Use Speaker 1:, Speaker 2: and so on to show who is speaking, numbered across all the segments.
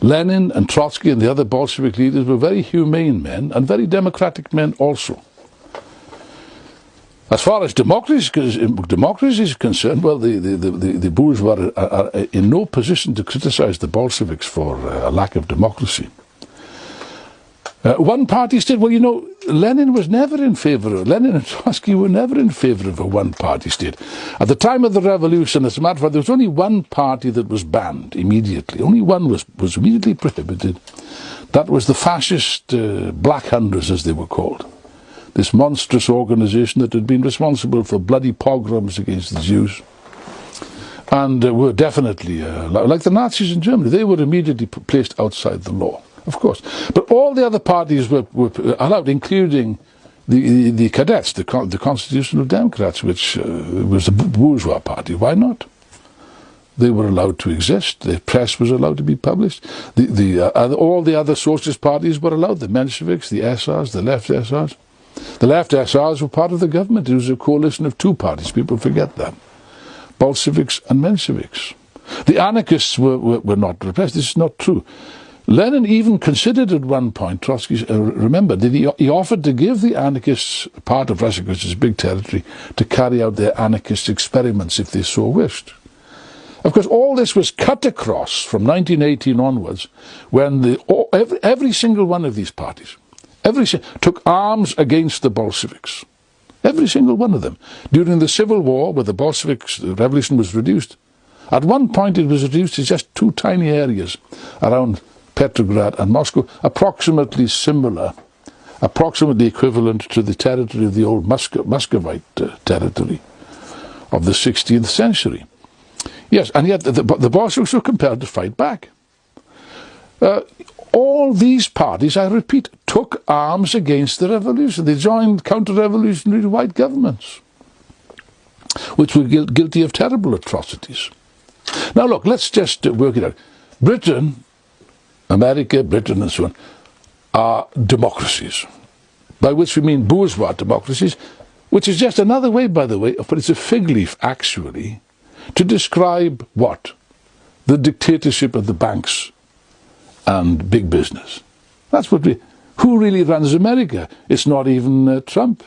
Speaker 1: Lenin and Trotsky and the other Bolshevik leaders were very humane men and very democratic men also. As far as democracy is concerned, well, the bourgeois are in no position to criticize the Bolsheviks for a lack of democracy. One-party state, well, you know, Lenin and Trotsky were never in favor of a one-party state. At the time of the revolution, as a matter of fact, there was only one party that was banned immediately. Only one was immediately prohibited. That was the fascist Black Hundreds, as they were called. This monstrous organization that had been responsible for bloody pogroms against the Jews. And were definitely, like the Nazis in Germany, they were immediately placed outside the law. Of course. But all the other parties were allowed, including the cadets, the Constitutional Democrats, which was the bourgeois party. Why not? They were allowed to exist. The press was allowed to be published. All the other socialist parties were allowed. The Mensheviks, the SRs, the left SRs. The left SRs were part of the government. It was a coalition of two parties. People forget that. Bolsheviks and Mensheviks. The anarchists were not repressed. This is not true. Lenin even considered at one point, Trotsky remembered, that he offered to give the anarchists part of Russia, which is a big territory, to carry out their anarchist experiments if they so wished. Of course, all this was cut across from 1918 onwards, when every single one of these parties took arms against the Bolsheviks. Every single one of them. During the Civil War, where the Bolsheviks, the revolution was reduced, at one point it was reduced to just two tiny areas around Petrograd and Moscow, approximately similar, approximately equivalent to the territory of the old Muscovite territory of the 16th century. Yes, and yet the Bolsheviks were compelled to fight back. All these parties, I repeat, took arms against the revolution. They joined counter-revolutionary white governments, which were guilty of terrible atrocities. Now look, let's just work it out. Britain, America, Britain and so on, are democracies, by which we mean bourgeois democracies, which is just another way, by the way, but it's a fig leaf, actually, to describe what? The dictatorship of the banks and big business. That's what who really runs America? It's not even Trump.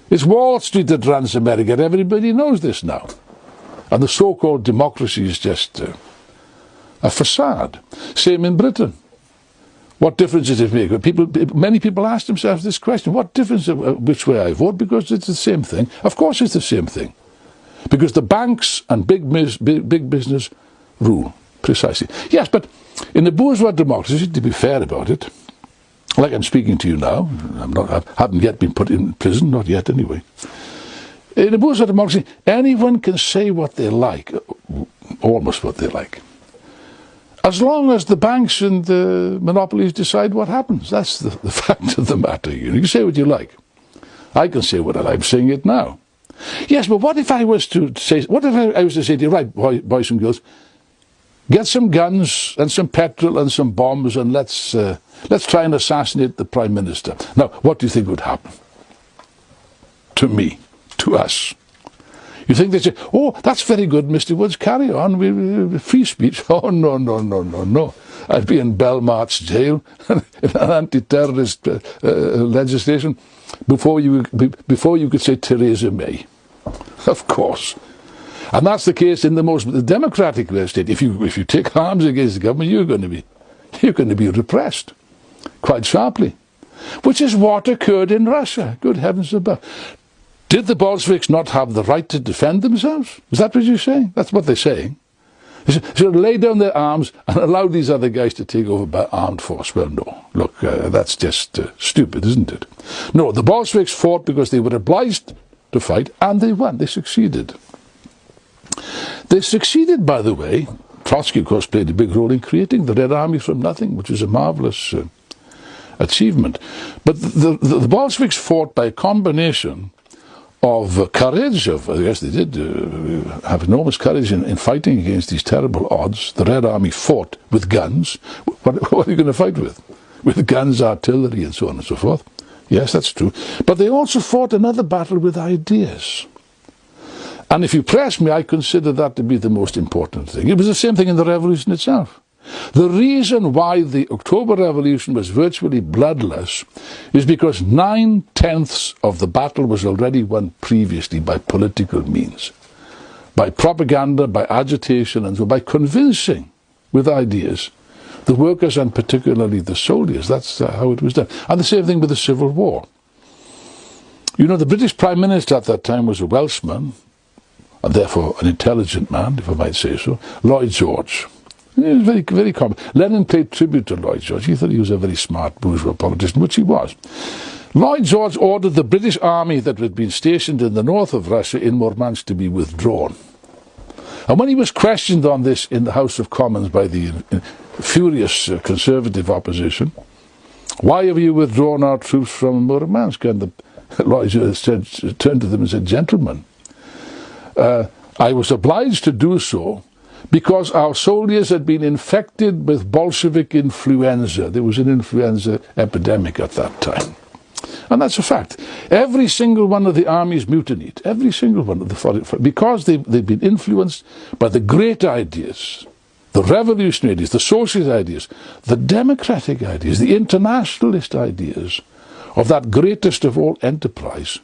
Speaker 1: It's Wall Street that runs America. Everybody knows this now. And the so-called democracy is just a facade. Same in Britain. What difference does it make? Many people ask themselves this question: what difference which way I vote? Because it's the same thing. Of course it's the same thing. Because the banks and big business rule, precisely. Yes, but in a bourgeois democracy, to be fair about it, like I'm speaking to you now, I haven't yet been put in prison, not yet anyway. In a bourgeois democracy, anyone can say what they like, almost what they like, as long as the banks and the monopolies decide what happens. That's the fact of the matter. You can say what you like. I can say what I like. I'm saying it now. Yes, but what if I was to say, to you, right, boys and girls, get some guns and some petrol and some bombs and let's try and assassinate the Prime Minister. Now, what do you think would happen? To me, to us. You think they'd say, oh, that's very good, Mr. Woods, carry on, free speech. Oh, no. I'd be in Belmarsh jail, in an anti-terrorist legislation, before you could say Theresa May. Of course. And that's the case in the most democratic state. If you take arms against the government, you're going to be repressed quite sharply, which is what occurred in Russia. Good heavens above! Did the Bolsheviks not have the right to defend themselves? Is that what you're saying? That's what they're saying. They should lay down their arms and allow these other guys to take over by armed force. Well, no. Look, that's just stupid, isn't it? No, the Bolsheviks fought because they were obliged to fight, and they won. They succeeded. They succeeded, by the way. Trotsky, of course, played a big role in creating the Red Army from nothing, which was a marvelous achievement. But the Bolsheviks fought by a combination of courage, yes, they did have enormous courage in fighting against these terrible odds. The Red Army fought with guns. What are you going to fight with? With guns, artillery, and so on and so forth. Yes, that's true. But they also fought another battle with ideas. And if you press me, I consider that to be the most important thing. It was the same thing in the revolution itself. The reason why the October Revolution was virtually bloodless is because 9/10 of the battle was already won previously by political means, by propaganda, by agitation, and so by convincing with ideas the workers and particularly the soldiers. That's how it was done. And the same thing with the Civil War. You know, the British Prime Minister at that time was a Welshman, and therefore an intelligent man, if I might say so, Lloyd George. He was very, very common. Lenin paid tribute to Lloyd George. He thought he was a very smart bourgeois politician, which he was. Lloyd George ordered the British army that had been stationed in the north of Russia in Murmansk to be withdrawn. And when he was questioned on this in the House of Commons by the furious conservative opposition, why have you withdrawn our troops from Murmansk? And Lloyd George turned to them and said, gentlemen, I was obliged to do so because our soldiers had been infected with Bolshevik influenza. There was an influenza epidemic at that time. And that's a fact. Every single one of the armies mutinied. Every single one of the because they've been influenced by the great ideas, the revolutionary ideas, the socialist ideas, the democratic ideas, the internationalist ideas of that greatest of all enterprise,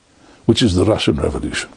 Speaker 1: which is the Russian Revolution.